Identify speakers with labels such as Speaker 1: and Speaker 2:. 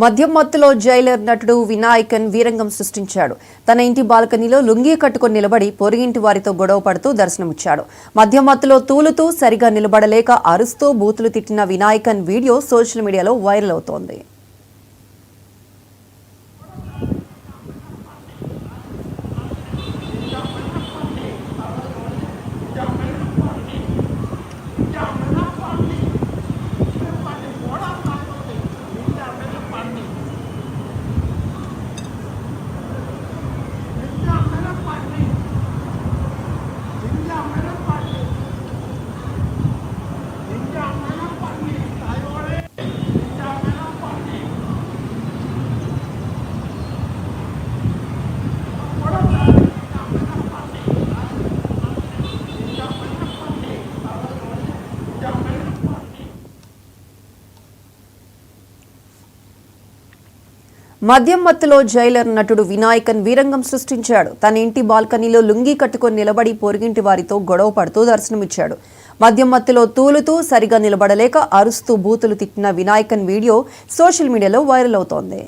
Speaker 1: మద్యం మత్తులో జైలర్ నటుడు వినాయకన్ వీరంగం సృష్టించాడు. తన ఇంటి బాల్కనీలో లుంగీ కట్టుకుని నిలబడి పొరుగింటి వారితో గొడవ పడుతూ దర్శనమిచ్చాడు. మద్యం మత్తులో తూలుతూ సరిగా నిలబడలేక అరుస్తూ బూతులు తిట్టిన వినాయకన్ వీడియో సోషల్ మీడియాలో వైరల్ అవుతోంది. మద్యం మత్తులో జైలర్ నటుడు వినాయకన్ వీరంగం సృష్టించాడు. తన ఇంటి బాల్కనీలో లుంగీ కట్టుకుని నిలబడి పొరుగింటి వారితో గొడవ పడుతూ దర్శనమిచ్చాడు. మద్యం మత్తులో తూలుతూ సరిగా నిలబడలేక అరుస్తూ బూతులు తిట్టిన వినాయకన్ వీడియో సోషల్ మీడియాలో వైరల్ అవుతోంది.